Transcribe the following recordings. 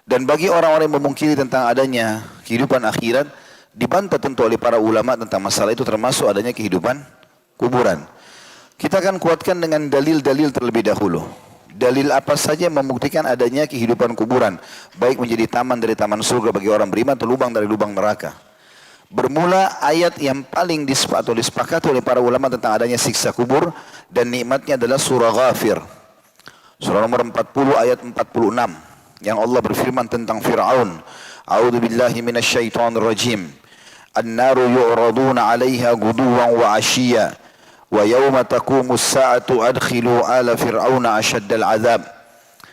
Dan bagi orang-orang yang memungkiri tentang adanya kehidupan akhirat, dibantah tentu oleh para ulama tentang masalah itu, termasuk adanya kehidupan kuburan. Kita akan kuatkan dengan dalil-dalil terlebih dahulu. Dalil apa saja yang membuktikan adanya kehidupan kuburan, baik menjadi taman dari taman surga bagi orang beriman atau lubang dari lubang neraka. Bermula ayat yang paling disepakati oleh para ulama tentang adanya siksa kubur dan nikmatnya adalah surah Ghafir. Surah nomor 40 ayat 46 yang Allah berfirman tentang Fir'aun. A'udzu billahi minasyaitonir rajim. An-naru yu'raduna 'alaiha ghuduwan wa 'ashiyya wa yawma taqumus sa'atu adkhilu ala fir'auna asyaddal 'adzab.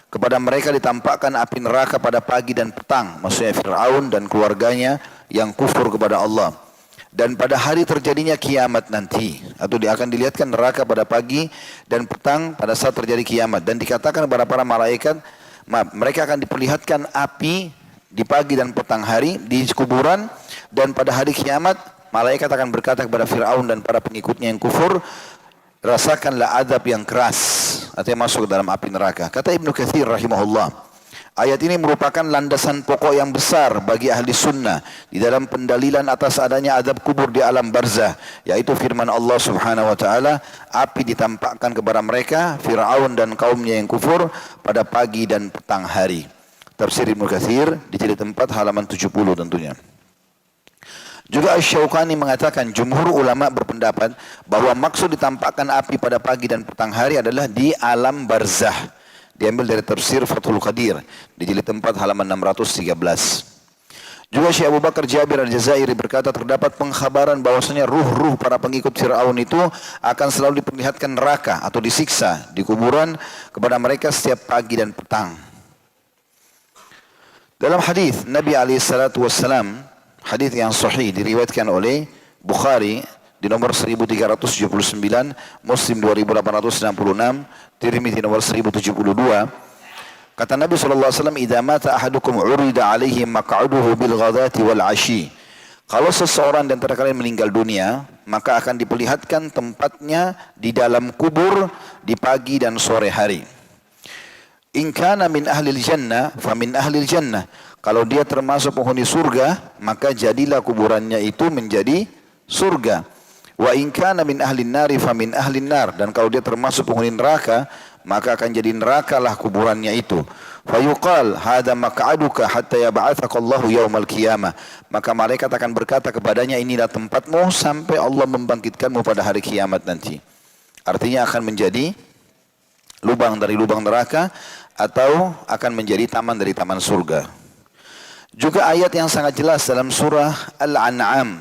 Kepada mereka ditampakkan api neraka pada pagi dan petang, maksudnya Fir'aun dan keluarganya yang kufur kepada Allah. Dan pada hari terjadinya kiamat nanti, atau akan dilihatkan neraka pada pagi dan petang pada saat terjadi kiamat. Dan dikatakan kepada para malaikat, mereka akan diperlihatkan api di pagi dan petang hari di kuburan, dan pada hari kiamat malaikat akan berkata kepada Fir'aun dan para pengikutnya yang kufur, rasakanlah azab yang keras, artinya masuk ke dalam api neraka. Kata Ibnu Katsir rahimahullah, ayat ini merupakan landasan pokok yang besar bagi ahli sunnah di dalam pendalilan atas adanya azab kubur di alam barzah, yaitu firman Allah subhanahu wa ta'ala, api ditampakkan kepada mereka, Fir'aun dan kaumnya yang kufur, pada pagi dan petang hari. Tafsir Ibnu Katsir di jilid 4 halaman 70 tentunya. Juga Asy-Syaukani mengatakan jumhur ulama berpendapat bahwa maksud ditampakkan api pada pagi dan petang hari adalah di alam barzah. Diambil dari tafsir Fathul Qadir di jilid 4 halaman 613. Juga Syekh Abu Bakar Jabir Al-Jazairi berkata terdapat pengkhabaran bahwasanya ruh-ruh para pengikut Fir'aun itu akan selalu diperlihatkan neraka atau disiksa di kuburan kepada mereka setiap pagi dan petang. Dalam hadis Nabi SAW, hadis yang sahih diriwayatkan oleh Bukhari di nomor 1379, Muslim 2866, Tirmidzi nomor 1072. Kata Nabi SAW, "Idza mata ahadukum urida alaihi maq'aduhu bil ghadati wal 'ashi." Kalau seseorang di antara kalian meninggal dunia, maka akan diperlihatkan tempatnya di dalam kubur di pagi dan sore hari. In kana min ahlil jannah fa min ahlil jannah. Kalau dia termasuk penghuni surga, maka jadilah kuburannya itu menjadi surga. Wa in kana min ahlin nari fa min ahlin nar. Dan kalau dia termasuk penghuni neraka, maka akan jadi nerakalah kuburannya itu. Fayuqal hadza maq'aduka hatta yab'atsaka Allahu yaumal qiyamah. Maka malaikat akan berkata kepadanya, inilah tempatmu sampai Allah membangkitkanmu pada hari kiamat nanti. Artinya akan menjadi lubang dari lubang neraka atau akan menjadi taman dari taman surga. Juga ayat yang sangat jelas dalam surah Al-An'am,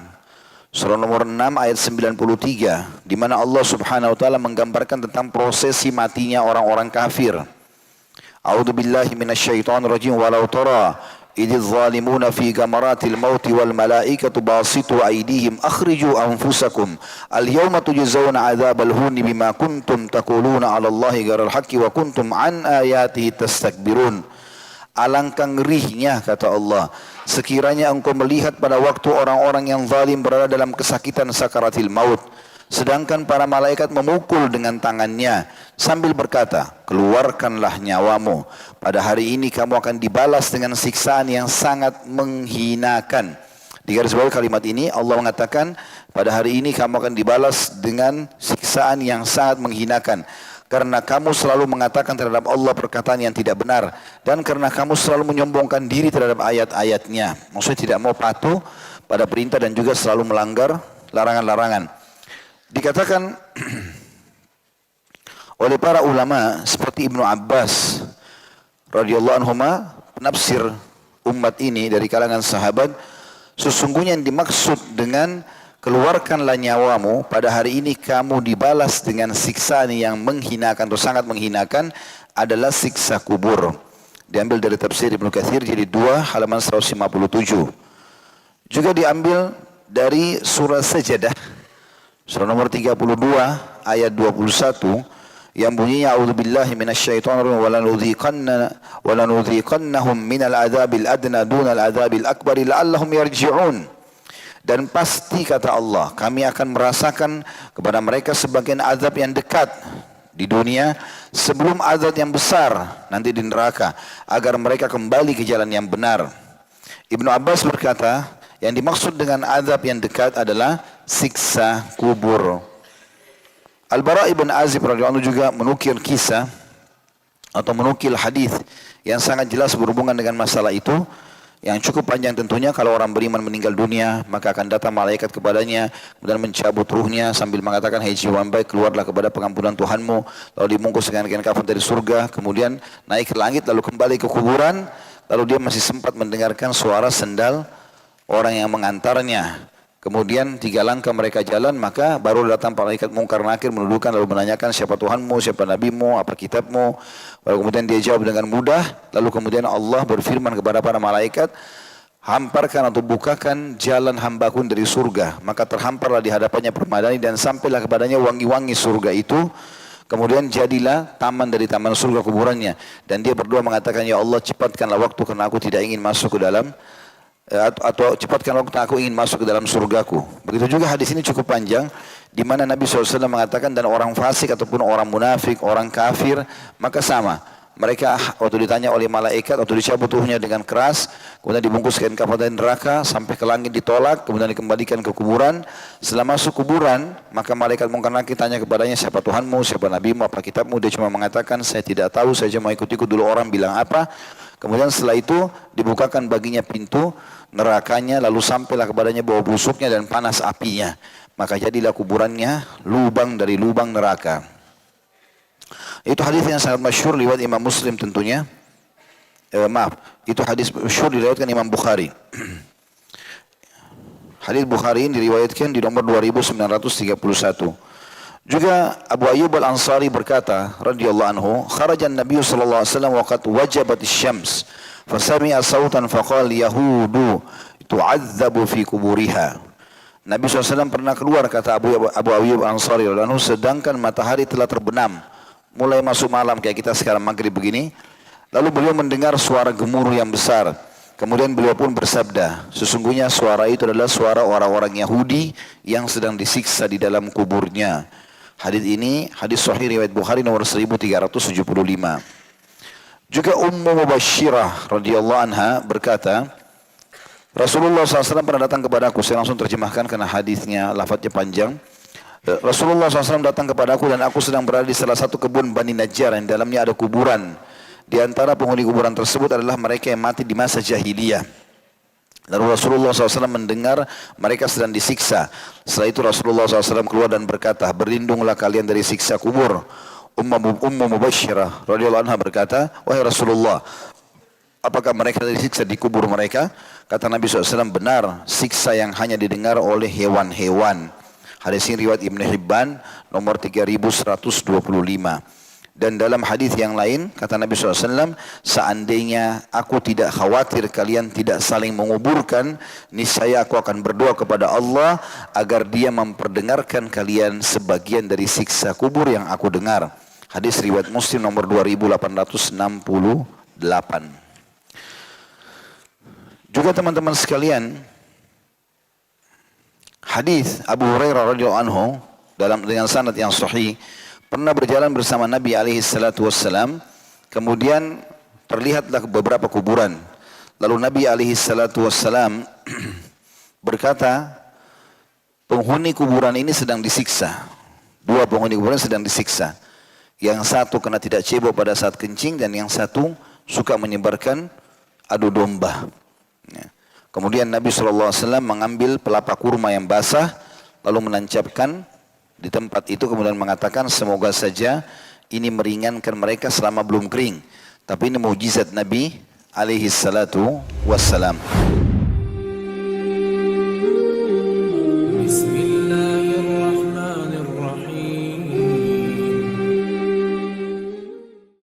surah nomor 6 ayat 93, di mana Allah Subhanahu wa taala menggambarkan tentang prosesi matinya orang-orang kafir. A'udzu billahi minasyaitonir rajim, walau tara idz zalimuna fi gamaratil maut wal malaikatu basitu aydihim akhriju anfusakum al-yawma tujzauna 'adzabal huni bima kuntum taquluna 'ala Allahi ghairal haqqi wa kuntum an ayatihi tastakbirun. Alangkah ngerinya, kata Allah, sekiranya engkau melihat pada waktu orang-orang yang zalim berada dalam kesakitan sakaratil maut, sedangkan para malaikat memukul dengan tangannya sambil berkata, keluarkanlah nyawamu. Pada hari ini kamu akan dibalas dengan siksaan yang sangat menghinakan. Di garis bawah kalimat ini Allah mengatakan, pada hari ini kamu akan dibalas dengan siksaan yang sangat menghinakan. Karena kamu selalu mengatakan terhadap Allah perkataan yang tidak benar. Dan karena kamu selalu menyombongkan diri terhadap ayat-ayatnya. Maksudnya tidak mau patuh pada perintah dan juga selalu melanggar larangan-larangan. Dikatakan oleh para ulama seperti Ibnu Abbas radhiyallahu anhuma, penafsir umat ini dari kalangan sahabat, sesungguhnya yang dimaksud dengan keluarkanlah nyawamu, pada hari ini kamu dibalas dengan siksaan yang menghinakan atau sangat menghinakan, adalah siksa kubur. Diambil dari tafsir Ibnu Katsir jadi 2 halaman 157. Juga diambil dari surah Sajadah, surah nomor 32 ayat 21 yang bunyinya a'udzubillahi minasyaitonir rajim wa lanudhiqannahum minal adzabil adna dunal adzabil akbar la'allahum yarji'un. Dan pasti kata Allah, kami akan merasakan kepada mereka sebagian azab yang dekat di dunia sebelum azab yang besar nanti di neraka agar mereka kembali ke jalan yang benar. Ibnu Abbas berkata, yang dimaksud dengan azab yang dekat adalah siksa kubur. Al-Bara' ibn Azib radhiyallahu anhu juga menukil kisah atau menukil hadis yang sangat jelas berhubungan dengan masalah itu, yang cukup panjang tentunya. Kalau orang beriman meninggal dunia, maka akan datang malaikat kepadanya, kemudian mencabut ruhnya sambil mengatakan, hai jiwa yang baik, keluarlah kepada pengampunan Tuhanmu, lalu dibungkus dengan kain kafan dari surga, kemudian naik ke langit, lalu kembali ke kuburan, lalu dia masih sempat mendengarkan suara sendal orang yang mengantarnya. Kemudian 3 langkah mereka jalan, maka baru datang malaikat mungkar nakir mendudukan lalu menanyakan, siapa Tuhanmu, siapa Nabimu, apa kitabmu. Lalu kemudian dia jawab dengan mudah. Lalu kemudian Allah berfirman kepada para malaikat, hamparkan atau bukakan jalan hambaku dari surga. Maka terhamparlah di hadapannya permadani dan sampailah kepadanya wangi-wangi surga itu. Kemudian jadilah taman dari taman surga kuburannya. Dan dia berdoa mengatakan, ya Allah cepatkanlah waktu karena aku tidak ingin masuk ke dalam, atau cepatkan waktu aku ingin masuk ke dalam surgaku. Begitu juga hadis ini cukup panjang, di mana Nabi SAW mengatakan, dan orang fasik ataupun orang munafik, orang kafir, maka sama. Mereka waktu ditanya oleh malaikat, waktu dicabut ruhnya dengan keras, kemudian dibungkus kain kafan dari neraka, sampai ke langit ditolak, kemudian dikembalikan ke kuburan. Setelah masuk kuburan, maka malaikat mungkar nakir tanya kepadanya, siapa Tuhanmu, siapa Nabimu, apa kitabmu. Dia cuma mengatakan, saya tidak tahu, saya cuma ikut-ikut dulu orang bilang apa. Kemudian setelah itu dibukakan baginya pintu nerakanya, lalu sampailah kepadanya bau busuknya dan panas apinya. Maka jadilah kuburannya lubang dari lubang neraka. Itu hadis yang sangat masyhur riwayat Imam Muslim tentunya. Itu hadis masyhur diriwayatkan Imam Bukhari. Hadis Bukhari ini diriwayatkan di nomor 2931. Juga Abu Ayyub Al-Ansari berkata radhiyallahu anhu, kharaja an-nabiy sallallahu alaihi wasallam waqad wajabat asy-syams fasami'a sautan faqala yahudu tu'adzabu fi kuburiha. Nabi SAW pernah keluar, kata Abu Ayyub Al-Ansari radhiyallahu anhu, sedangkan matahari telah terbenam, mulai masuk malam kayak kita sekarang maghrib begini. Lalu beliau mendengar suara gemuruh yang besar. Kemudian beliau pun bersabda, sesungguhnya suara itu adalah suara orang-orang Yahudi yang sedang disiksa di dalam kuburnya. Hadis ini hadis sahih riwayat Bukhari nomor 1375. Juga Ummu Mubashirah radhiyallahu anha berkata, Rasulullah SAW pernah datang kepadaku. Saya langsung terjemahkan karena hadisnya lafadznya panjang. Rasulullah SAW datang kepadaku dan aku sedang berada di salah satu kebun Bani Najjar yang dalamnya ada kuburan. Di antara penghuni kuburan tersebut adalah mereka yang mati di masa jahiliyah. Lalu Rasulullah SAW mendengar mereka sedang disiksa. Setelah itu Rasulullah SAW keluar dan berkata, berlindunglah kalian dari siksa kubur. Ummu Mubashirah radhiyallahu anha berkata, wahai Rasulullah, apakah mereka disiksa di kubur mereka? Kata Nabi SAW, benar, siksa yang hanya didengar oleh hewan-hewan. Hadis ini riwayat Ibn Hibban nomor 3125. Dan dalam hadis yang lain, kata Nabi SAW, seandainya aku tidak khawatir kalian tidak saling menguburkan, niscaya aku akan berdoa kepada Allah agar dia memperdengarkan kalian sebagian dari siksa kubur yang aku dengar. Hadis riwayat Muslim nomor 2868. Juga teman-teman sekalian, hadis Abu Hurairah radhiyallahu anhu dengan sanad yang sahih, pernah berjalan bersama Nabi SAW, kemudian terlihatlah beberapa kuburan. Lalu Nabi SAW berkata, penghuni kuburan ini sedang disiksa. 2 penghuni kuburan sedang disiksa. Yang satu kena tidak cebok pada saat kencing, dan yang satu suka menyebarkan adu domba. Kemudian Nabi SAW mengambil pelapa kurma yang basah, lalu menancapkan di tempat itu, kemudian mengatakan, semoga saja ini meringankan mereka selama belum kering. Tapi ini mukjizat Nabi alaihi salatu wassalam.